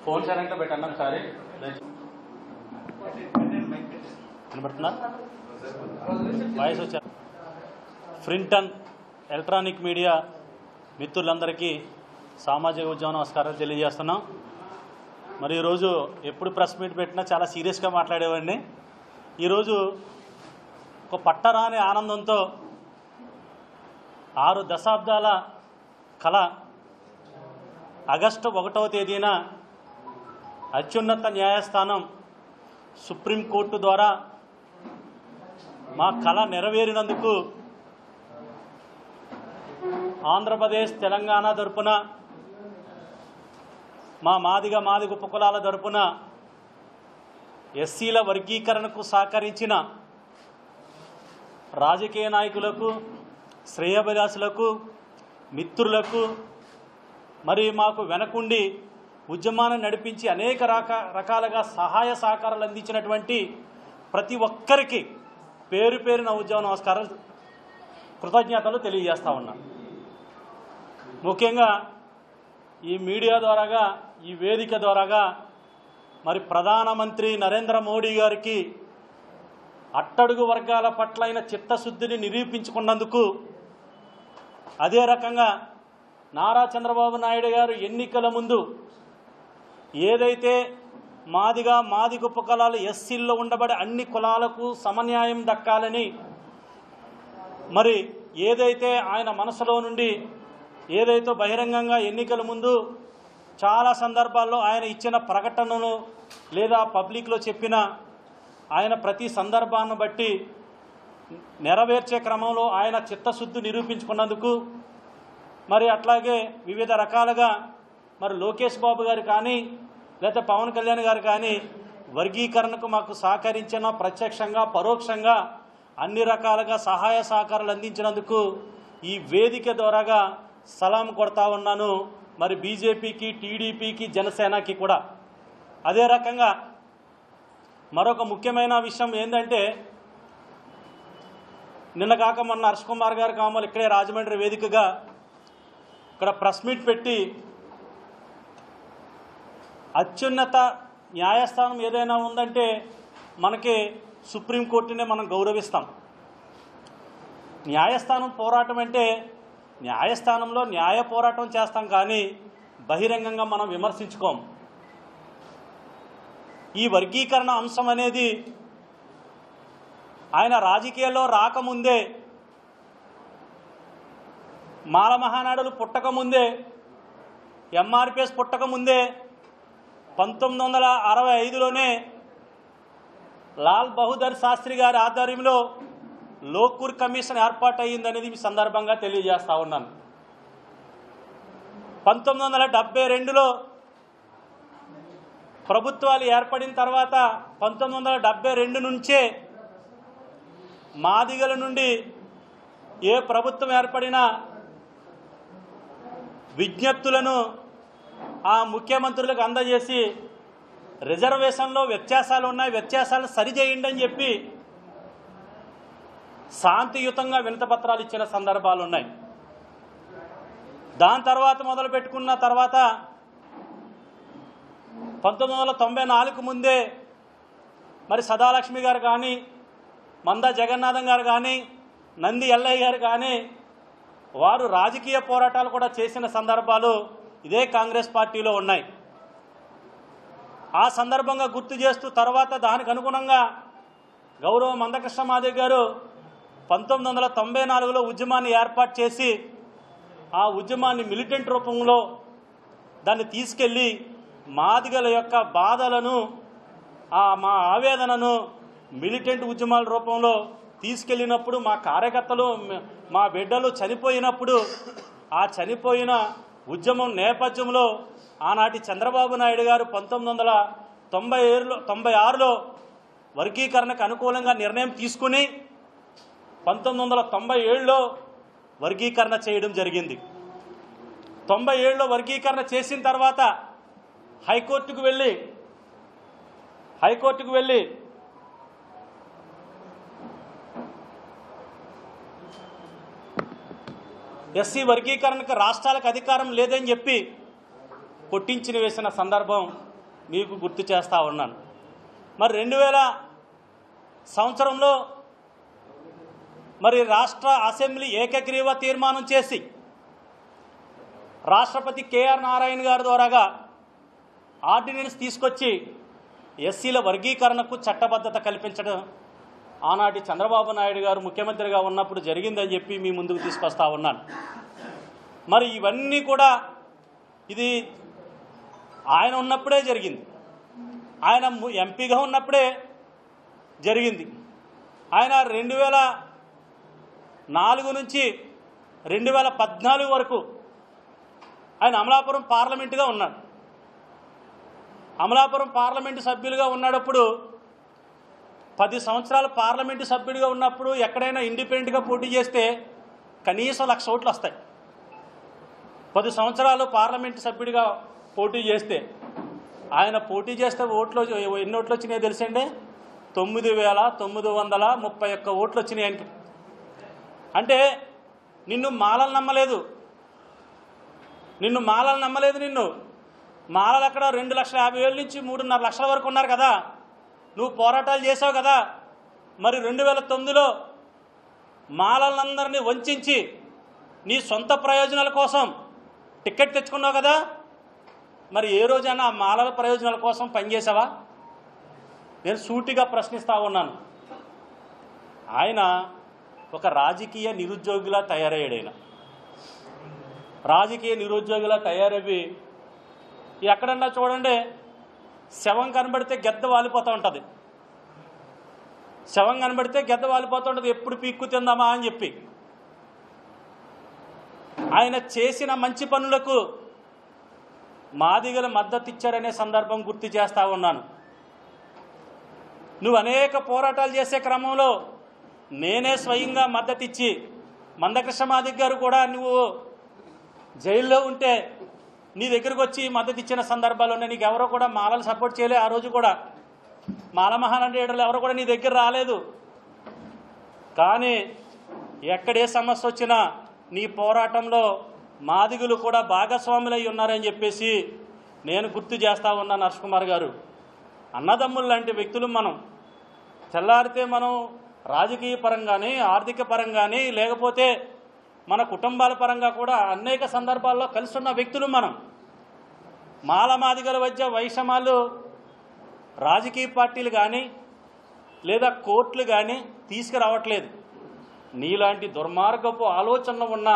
Phone సైలెంట్లో పెట్టండి ఒకసారి. వినబడుతుందా? వాయిస్ వచ్చారు. ప్రింట్ ఎలక్ట్రానిక్ మీడియా మిత్రులందరికీ సామాజిక ఉద్యమ నమస్కారాలు తెలియజేస్తున్నాం. మరి ఈరోజు ఎప్పుడు ప్రెస్ మీట్ పెట్టినా చాలా సీరియస్గా మాట్లాడేవాడిని. ఈరోజు ఒక పట్టరాని ఆనందంతో 6 దశాబ్దాల కళ ఆగస్టు 1వ తేదీన అత్యున్నత న్యాయస్థానం సుప్రీంకోర్టు ద్వారా మా కళ నెరవేరినందుకు ఆంధ్రప్రదేశ్ తెలంగాణ తరపున మా మాదిగ ఉపకులాల తరపున ఎస్సీల వర్గీకరణకు సహకరించిన రాజకీయ నాయకులకు, శ్రేయోభిలాషులకు, మిత్రులకు, మరి మాకు వెనకుండి ఉద్యమాన్ని నడిపించి అనేక రకాలుగా సహాయ సహకారాలు అందించినటువంటి ప్రతి ఒక్కరికి పేరు పేరున ఉద్యమ నమస్కారాలు, కృతజ్ఞతలు తెలియజేస్తా ఉన్నాను. ముఖ్యంగా ఈ మీడియా ద్వారాగా, ఈ వేదిక ద్వారాగా మరి ప్రధానమంత్రి నరేంద్ర మోడీ గారికి అట్టడుగు వర్గాల పట్లైన చిత్తశుద్ధిని నిరూపించుకున్నందుకు, అదే రకంగా నారా చంద్రబాబు నాయుడు గారు ఎన్నికల ముందు ఏదైతే మాదిగ ఉపకులాలు ఎస్సీల్లో ఉండబడే అన్ని కులాలకు సమన్యాయం దక్కాలని మరి ఏదైతే ఆయన మనసులో నుండి ఏదైతే బహిరంగంగా ఎన్నికల ముందు చాలా సందర్భాల్లో ఆయన ఇచ్చిన ప్రకటనను లేదా పబ్లిక్లో చెప్పిన ఆయన ప్రతి సందర్భాన్ని బట్టి నెరవేర్చే క్రమంలో ఆయన చిత్తశుద్ధి నిరూపించుకున్నందుకు, మరి అట్లాగే వివిధ రకాలుగా మరి లోకేష్ బాబు గారు కానీ లేకపోతే పవన్ కళ్యాణ్ గారు కానీ వర్గీకరణకు మాకు సహకరించిన ప్రత్యక్షంగా పరోక్షంగా అన్ని రకాలుగా సహాయ సహకారాలు అందించినందుకు ఈ వేదిక ద్వారాగా సలాం కొడతా ఉన్నాను. మరి బీజేపీకి, టీడీపీకి, జనసేనకి కూడా. అదే రకంగా మరొక ముఖ్యమైన విషయం ఏంటంటే, నిన్న కాక మొన్న హర్ష్ కుమార్ గారు కావాలి ఇక్కడే రాజమండ్రి వేదికగా ఇక్కడ ప్రెస్ మీట్ పెట్టి అత్యున్నత న్యాయస్థానం ఏదైనా ఉందంటే మనకి సుప్రీంకోర్టునే మనం గౌరవిస్తాం. న్యాయస్థానం పోరాటం అంటే న్యాయస్థానంలో న్యాయ పోరాటం చేస్తాం, కానీ బహిరంగంగా మనం విమర్శించుకోం. ఈ వర్గీకరణ అంశం అనేది ఆయన రాజకీయాల్లో రాకముందే, మాల మహానాడులు పుట్టకముందే, ఎంఆర్పిఎస్ పుట్టకముందే 1965లోనే లాల్ బహదూర్ శాస్త్రి గారి ఆధ్వర్యంలో లోకూర్ కమిషన్ ఏర్పాటు అయ్యిందనేది ఈ సందర్భంగా తెలియజేస్తా ఉన్నాను. 1972లో ప్రభుత్వాలు ఏర్పడిన తర్వాత 1972 నుంచే మాదిగల నుండి ఏ ప్రభుత్వం ఏర్పడినా విజ్ఞప్తులను ఆ ముఖ్యమంత్రులకు అందజేసి రిజర్వేషన్లో వ్యత్యాసాలు ఉన్నాయి, వ్యత్యాసాలను సరిచేయండి అని చెప్పి శాంతియుతంగా వినతిపత్రాలు ఇచ్చిన సందర్భాలు ఉన్నాయి. దాని తర్వాత మొదలు పెట్టుకున్న తర్వాత 1994 ముందే మరి సదాలక్ష్మి గారు కానీ, మందా జగన్నాథం గారు కానీ, నంది ఎల్లయ్య గారు కానీ వారు రాజకీయ పోరాటాలు కూడా చేసిన సందర్భాలు ఇదే కాంగ్రెస్ పార్టీలో ఉన్నాయి. ఆ సందర్భంగా గుర్తు చేస్తూ తర్వాత దానికి అనుగుణంగా గౌరవ మందకృష్ణ మాదిగ గారు 1994లో ఉద్యమాన్ని ఏర్పాటు చేసి ఆ ఉద్యమాన్ని మిలిటెంట్ రూపంలో దాన్ని తీసుకెళ్ళి మాదిగల యొక్క బాధలను, మా ఆవేదనను మిలిటెంట్ ఉద్యమాల రూపంలో తీసుకెళ్ళినప్పుడు మా కార్యకర్తలు, మా బిడ్డలు చనిపోయినప్పుడు ఆ చనిపోయిన ఉద్యమం నేపథ్యంలో ఆనాటి చంద్రబాబు నాయుడు గారు 1996లో వర్గీకరణకు అనుకూలంగా నిర్ణయం తీసుకుని 1997లో వర్గీకరణ చేయడం జరిగింది. 97లో వర్గీకరణ చేసిన తర్వాత హైకోర్టుకు వెళ్ళి ఎస్సీ వర్గీకరణకు రాష్ట్రాలకు అధికారం లేదని చెప్పి కొట్టించిన వేసిన సందర్భం మీకు గుర్తు చేస్తూ ఉన్నాను. మరి 2000 సంవత్సరంలో మరి రాష్ట్ర అసెంబ్లీ ఏకగ్రీవ తీర్మానం చేసి రాష్ట్రపతి కేఆర్ నారాయణ గారి ద్వారాగా ఆర్డినెన్స్ తీసుకొచ్చి ఎస్సీల వర్గీకరణకు చట్టబద్ధత కల్పించడం ఆనాటి చంద్రబాబు నాయుడు గారు ముఖ్యమంత్రిగా ఉన్నప్పుడు జరిగిందని చెప్పి మీ ముందుకు తీసుకొస్తా ఉన్నాను. మరి ఇవన్నీ కూడా ఇది ఆయన ఉన్నప్పుడే జరిగింది, ఆయన ఎంపీగా ఉన్నప్పుడే జరిగింది. ఆయన 2004 నుంచి 2014 వరకు ఆయన అమలాపురం పార్లమెంటుగా ఉన్నాడు. అమలాపురం పార్లమెంటు సభ్యులుగా ఉన్నప్పుడు 10 సంవత్సరాలు పార్లమెంటు సభ్యుడిగా ఉన్నప్పుడు ఎక్కడైనా ఇండిపెండెంట్గా పోటీ చేస్తే కనీసం 1,00,000 ఓట్లు వస్తాయి. 10 సంవత్సరాలు పార్లమెంటు సభ్యుడిగా పోటీ చేస్తే ఆయన పోటీ చేస్తే ఓట్లు ఎన్ని ఓట్లు వచ్చినాయో తెలుసండి? 9,931 ఓట్లు వచ్చినాయి ఆయనకి. అంటే నిన్ను మాలలు నమ్మలేదు, నిన్ను మాలలు అక్కడ 2,50,000 నుంచి 3.5 లక్షల వరకు ఉన్నారు కదా. నువ్వు పోరాటాలు చేసావు కదా. మరి 2009లో మాలలందరినీ వంచి నీ సొంత ప్రయోజనాల కోసం టికెట్ తెచ్చుకున్నావు కదా. మరి ఏ రోజైనా ఆ మాలల ప్రయోజనాల కోసం పనిచేసావా? నేను సూటిగా ప్రశ్నిస్తూ ఉన్నాను. ఆయన ఒక రాజకీయ నిరుద్యోగిలా తయారయ్యాడు. ఆయన రాజకీయ నిరుద్యోగిలా తయారవి ఎక్కడన్నా చూడండి, శవం కనబడితే గెద్ద వాలిపోతూ ఉంటుంది. శవం కనబడితే గెద్ద వాలిపోతూ ఉంటుంది, ఎప్పుడు పీక్కు తిందామా అని చెప్పి. ఆయన చేసిన మంచి పనులకు మాదిగల మద్దతు ఇచ్చారనే సందర్భం గుర్తు చేస్తూ ఉన్నాను. నువ్వు అనేక పోరాటాలు చేసే క్రమంలో నేనే స్వయంగా మద్దతు ఇచ్చి, మందకృష్ణ మాదిగ గారు కూడా నువ్వు జైల్లో ఉంటే నీ దగ్గరకు వచ్చి మద్దతు ఇచ్చిన సందర్భాల్లోనే నీకు ఎవరో కూడా మాలలు సపోర్ట్ చేయలే. ఆ రోజు కూడా మాల మహానాయుడులు ఎవరు కూడా నీ దగ్గర రాలేదు. కానీ ఎక్కడే సమస్య వచ్చినా నీ పోరాటంలో మాదిగులు కూడా భాగస్వాములై ఉన్నారని చెప్పేసి నేను గుర్తు చేస్తూ ఉన్నాను. హర్ష్ కుమార్ గారు, అన్నదమ్ములు లాంటి వ్యక్తులు మనం. తెల్లారితే మనం రాజకీయ పరంగాని, ఆర్థిక పరంగాని, లేకపోతే మన కుటుంబాల పరంగా కూడా అనేక సందర్భాల్లో కలుస్తున్న వ్యక్తులు మనం. మాల మాదిగల మధ్య వైషమ్యాలు రాజకీయ పార్టీలు కానీ లేదా కోర్టులు కానీ తీసుకురావట్లేదు. నీలాంటి దుర్మార్గపు ఆలోచనలు ఉన్న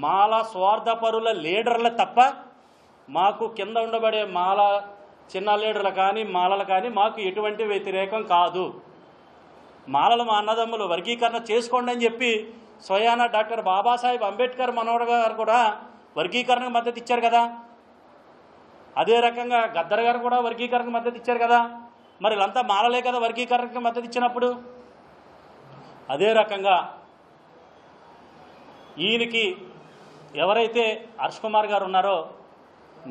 మాల స్వార్థపరుల లీడర్లు తప్ప మాకు కింద ఉండబడే మాల చిన్న లీడర్లు కానీ మాలలు కానీ మాకు ఎటువంటి వ్యతిరేకం కాదు. మాలలు మా అన్నదమ్ములు, వర్గీకరణ చేసుకోండి అని చెప్పి స్వయాన డాక్టర్ బాబాసాహెబ్ అంబేద్కర్ మనోహర్ గారు కూడా వర్గీకరణకు మద్దతు ఇచ్చారు కదా. అదే రకంగా గద్దర్ గారు కూడా వర్గీకరణకు మద్దతు ఇచ్చారు కదా. మరి వీళ్ళంతా మాలలే కదా వర్గీకరణకు మద్దతు ఇచ్చినప్పుడు. అదే రకంగా ఈయనకి ఎవరైతే హర్ష్ కుమార్ గారు ఉన్నారో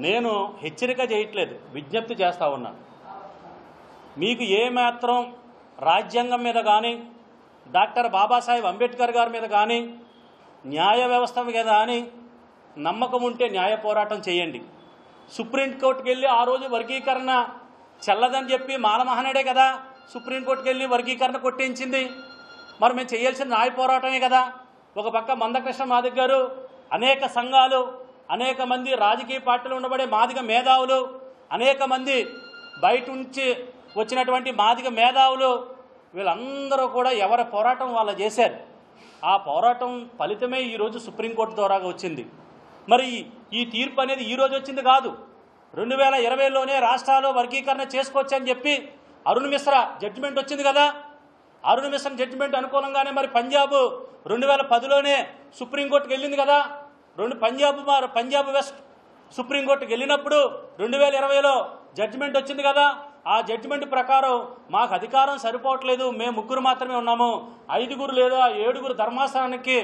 నేను హెచ్చరిక చేయట్లేదు, విజ్ఞప్తి చేస్తూ ఉన్నాను. మీకు ఏమాత్రం రాజ్యాంగం మీద కానీ, డాక్టర్ బాబాసాహెబ్ అంబేద్కర్ గారి మీద కానీ, న్యాయ వ్యవస్థ మీద కానీ నమ్మకం ఉంటే న్యాయ పోరాటం చేయండి. సుప్రీంకోర్టుకు వెళ్ళి ఆ రోజు వర్గీకరణ చెల్లదని చెప్పి మాల మహానాయుడే కదా సుప్రీంకోర్టుకు వెళ్ళి వర్గీకరణ కొట్టించింది. మరి మేము చేయాల్సిన న్యాయ పోరాటమే కదా. ఒక పక్క మందకృష్ణ మాదిగ గారు, అనేక సంఘాలు, అనేక మంది రాజకీయ పార్టీలు ఉండబడే మాదిగ మేధావులు, అనేక మంది బయట నుంచి వచ్చినటువంటి మాదిగ మేధావులు, వీళ్ళందరూ కూడా ఎవరి పోరాటం వాళ్ళు చేశారు. ఆ పోరాటం ఫలితమే ఈరోజు సుప్రీంకోర్టు ద్వారా వచ్చింది. మరి ఈ తీర్పు అనేది ఈరోజు వచ్చింది కాదు. 2020లోనే రాష్ట్రాల్లో వర్గీకరణ చేసుకోవచ్చని చెప్పి అరుణ్ మిశ్రా జడ్జిమెంట్ వచ్చింది కదా. అరుణ్ మిశ్రా జడ్జిమెంట్ అనుకూలంగానే మరి పంజాబ్ 2010లోనే సుప్రీంకోర్టుకు వెళ్ళింది కదా. పంజాబ్ వెస్ట్ సుప్రీంకోర్టుకు వెళ్ళినప్పుడు 2020లో జడ్జిమెంట్ వచ్చింది కదా. ఆ జడ్జిమెంట్ ప్రకారం మాకు అధికారం సరిపోవట్లేదు, మేము 3 మాత్రమే ఉన్నాము, 5 లేదా 7 ధర్మాసనానికి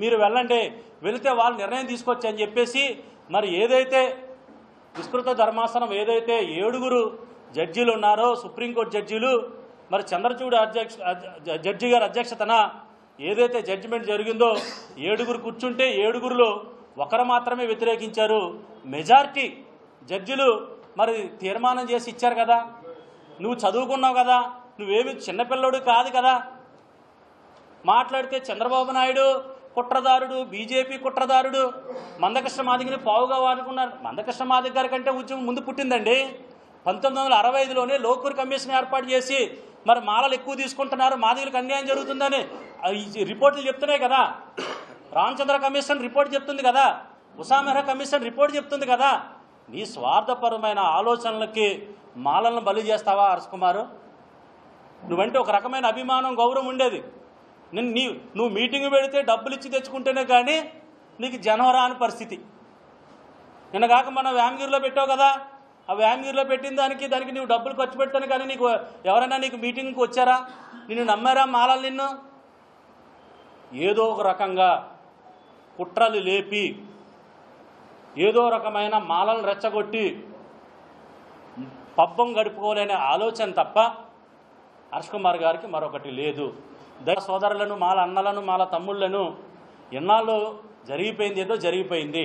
మీరు వెళ్ళండి, వెళితే వాళ్ళు నిర్ణయం తీసుకొచ్చి అని చెప్పేసి మరి ఏదైతే విస్తృత ధర్మాసనం ఏదైతే 7 జడ్జీలు ఉన్నారో సుప్రీంకోర్టు జడ్జీలు, మరి చంద్రచూడ్ జడ్జి గారి అధ్యక్షతన ఏదైతే జడ్జిమెంట్ జరిగిందో 7 కూర్చుంటే 7లో ఒకరు మాత్రమే వ్యతిరేకించారు. మెజారిటీ జడ్జిలు మరి తీర్మానం చేసి ఇచ్చారు కదా. నువ్వు చదువుకున్నావు కదా, నువ్వేమి చిన్నపిల్లడు కాదు కదా. మాట్లాడితే చంద్రబాబు నాయుడు కుట్రదారుడు, బీజేపీ కుట్రదారుడు, మందకృష్ణ మాదిగని పావుగా వాడుకున్నారు. మందకృష్ణ మాదిగ గారి కంటే ఉద్యమం ముందు పుట్టిందండి. 1965లోనే లోకూర్ కమిషన్ ఏర్పాటు చేసి మరి మాలలు ఎక్కువ తీసుకుంటున్నారు, మాదిగలకు అన్యాయం జరుగుతుందని రిపోర్టులు చెప్తున్నాయి కదా. రామచంద్ర కమిషన్ రిపోర్ట్ చెప్తుంది కదా, ఉషా మెహ్రా కమిషన్ రిపోర్ట్ చెప్తుంది కదా. నీ స్వార్థపరమైన ఆలోచనలకి మాలలను బలి చేస్తావా హర్షకుమారు? నువ్వంటే ఒక రకమైన అభిమానం, గౌరవం ఉండేది. నువ్వు మీటింగ్ పెడితే డబ్బులు ఇచ్చి తెచ్చుకుంటేనే కానీ నీకు జనం రాని పరిస్థితి. నిన్నగాక మనం వ్యామగిరిలో పెట్టావు కదా, ఆ వ్యామగిరిలో పెట్టిన దానికి నువ్వు డబ్బులు ఖర్చు పెడతాను కానీ నీకు ఎవరైనా నీకు మీటింగ్కి వచ్చారా? నిన్ను నమ్మారా మాలలు? నిన్ను ఏదో ఒక రకంగా కుట్రలు లేపి ఏదో రకమైన మాలలను రెచ్చగొట్టి పబ్బం గడుపుకోలేని ఆలోచన తప్ప హర్షకుమార్ గారికి మరొకటి లేదు. సోదరులను, మాల అన్నలను, మాల తమ్ముళ్లను ఎన్నాళ్ళు జరిగిపోయింది, ఏదో జరిగిపోయింది.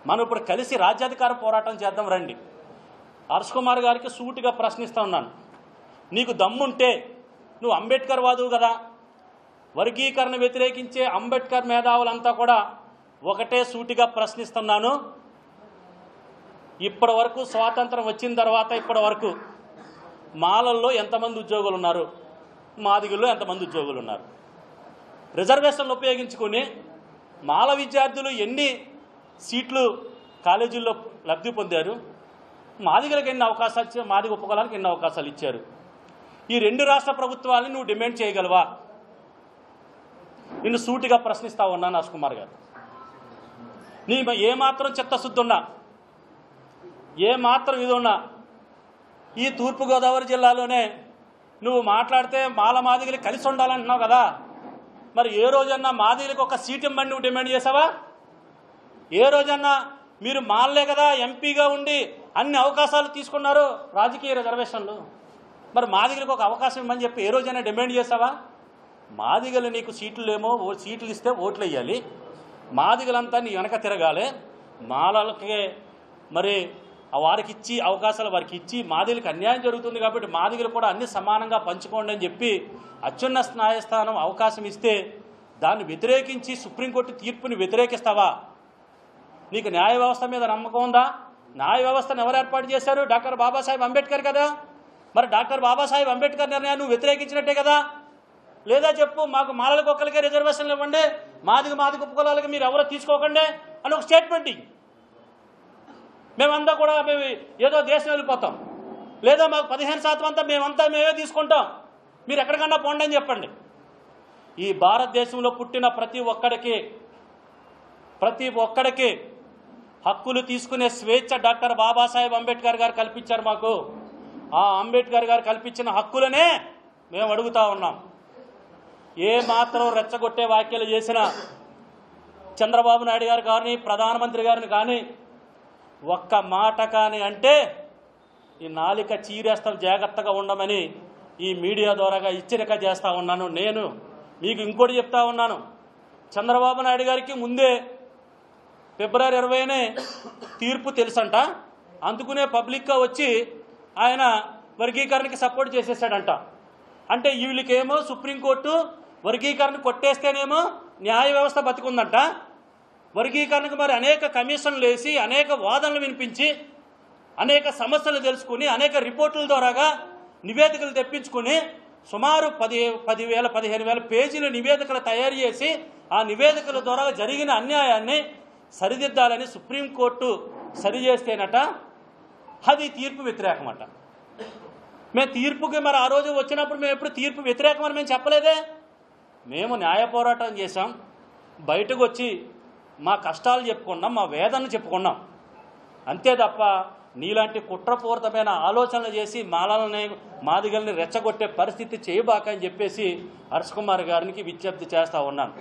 మనం ఇప్పుడు కలిసి రాజ్యాధికార పోరాటం చేద్దాం రండి. హర్షకుమార్ గారికి సూటిగా ప్రశ్నిస్తూ ఉన్నాను. నీకు దమ్ముంటే నువ్వు అంబేద్కర్ వాదువు కదా, వర్గీకరణ వ్యతిరేకించే అంబేద్కర్ మేధావులంతా కూడా ఒకటే సూటిగా ప్రశ్నిస్తున్నాను. ఇప్పటి వరకు స్వాతంత్రం వచ్చిన తర్వాత ఇప్పటి వరకు మాలల్లో ఎంతమంది ఉద్యోగులు ఉన్నారు, మాదిగల్లో ఎంతమంది ఉద్యోగులు ఉన్నారు? రిజర్వేషన్లు ఉపయోగించుకొని మాల విద్యార్థులు ఎన్ని సీట్లు కాలేజీల్లో లబ్ధి పొందారు? మాదిగలకు ఎన్ని అవకాశాలు ఇచ్చారు? మాదిగ ఉపకులాలకు ఎన్ని అవకాశాలు ఇచ్చారు? ఈ 2 రాష్ట్ర ప్రభుత్వాలని నువ్వు డిమాండ్ చేయగలవా? నిన్ను సూటిగా ప్రశ్నిస్తా ఉన్నాను హర్షకుమార్ గారు. నీ ఏమాత్రం చిత్తశుద్ధి ఉన్నా, ఏమాత్రం ఇది ఉన్నా, ఈ తూర్పుగోదావరి జిల్లాలోనే నువ్వు మాట్లాడితే మాల మాదిగలు కలిసి ఉండాలంటున్నావు కదా. మరి ఏ రోజన్నా మాదిగలకు ఒక సీట్ ఇవ్వమని నువ్వు డిమాండ్ చేసావా? ఏ రోజన్నా మీరు మాలలే కదా ఎంపీగా ఉండి అన్ని అవకాశాలు తీసుకున్నారు, రాజకీయ రిజర్వేషన్లు, మరి మాదిగలకు ఒక అవకాశం ఇవ్వమని చెప్పి ఏ రోజైనా డిమాండ్ చేసావా? మాదిగలు నీకు సీట్లేమో సీట్లు ఇస్తే ఓట్లు వేయాలి, మాదిగలంతా నీ వెనక తిరగాలి, మాలలకే మరి వారికి ఇచ్చి అవకాశాలు వారికి ఇచ్చి మాదిగలకు అన్యాయం జరుగుతుంది కాబట్టి మాదిగలు కూడా అన్ని సమానంగా పంచుకోండి అని చెప్పి అత్యున్నత న్యాయస్థానం అవకాశం ఇస్తే దాన్ని వ్యతిరేకించి సుప్రీంకోర్టు తీర్పుని వ్యతిరేకిస్తావా? నీకు న్యాయ వ్యవస్థ మీద నమ్మకం ఉందా? న్యాయ వ్యవస్థను ఎవరు ఏర్పాటు చేశారు? డాక్టర్ బాబాసాహెబ్ అంబేద్కర్ కదా. మరి డాక్టర్ బాబాసాహెబ్ అంబేద్కర్ నిర్ణయాన్ని నువ్వు వ్యతిరేకించినట్టే కదా. లేదా చెప్పు, మాకు మాలలకు ఒక్కరికే రిజర్వేషన్లు ఇవ్వండి, మాదిగ ఉపకులాలకి మీరు ఎవరో తీసుకోకండి అని ఒక స్టేట్మెంట్ ఇవ్వు. మేమంతా కూడా మేము ఏదో దేశం వెళ్ళిపోతాం, లేదా మాకు 15% అంతా మేమే తీసుకుంటాం, మీరు ఎక్కడికన్నా పోండి అని చెప్పండి. ఈ భారతదేశంలో పుట్టిన ప్రతి ఒక్కడికి హక్కులు తీసుకునే స్వేచ్ఛ డాక్టర్ బాబాసాహెబ్ అంబేద్కర్ గారు కల్పించారు మాకు. ఆ అంబేద్కర్ గారు కల్పించిన హక్కులనే మేము అడుగుతా ఉన్నాం. ఏ మాత్రం రెచ్చగొట్టే వ్యాఖ్యలు చేసిన చంద్రబాబు నాయుడు గారు కానీ, ప్రధానమంత్రి గారిని కానీ ఒక్క మాట కానీ అంటే ఈ నాలిక చీరేస్తాం, జాగ్రత్తగా ఉండమని ఈ మీడియా ద్వారాగా హెచ్చరిక చేస్తూ ఉన్నాను. నేను మీకు ఇంకోటి చెప్తా ఉన్నాను. చంద్రబాబు నాయుడు గారికి ముందే ఫిబ్రవరి 20నే తీర్పు తెలుసంట, అందుకునే పబ్లిక్గా వచ్చి ఆయన వర్గీకరణకి సపోర్ట్ చేసేసాడంట. అంటే వీళ్ళకేమో సుప్రీంకోర్టు వర్గీకరణ కొట్టేస్తేనేమో న్యాయ వ్యవస్థ బతికుందంట, వర్గీకరణకు మరి అనేక కమిషన్లు వేసి అనేక వాదనలు వినిపించి అనేక సమస్యలు తెలుసుకుని అనేక రిపోర్టుల ద్వారాగా నివేదికలు తెప్పించుకుని సుమారు 15,000 పేజీల నివేదికలు తయారు చేసి ఆ నివేదికల ద్వారా జరిగిన అన్యాయాన్ని సరిదిద్దాలని సుప్రీంకోర్టు సరిచేస్తేనట అది తీర్పు వ్యతిరేకమట. మేము తీర్పుకి మరి ఆ రోజు వచ్చినప్పుడు మేము ఎప్పుడు తీర్పు వ్యతిరేకమని మేము చెప్పలేదే. మేము న్యాయ పోరాటం చేశాం, బయటకు వచ్చి మా కష్టాలు చెప్పుకున్నాం, మా వేదనలు చెప్పుకున్నాం, అంతే తప్ప నీలాంటి కుట్రపూరితమైన ఆలోచనలు చేసి మాదిగల్ని రెచ్చగొట్టే పరిస్థితి చేయబాక అని చెప్పేసి హర్షకుమార్ గారికి విజ్ఞప్తి చేస్తూ ఉన్నాను.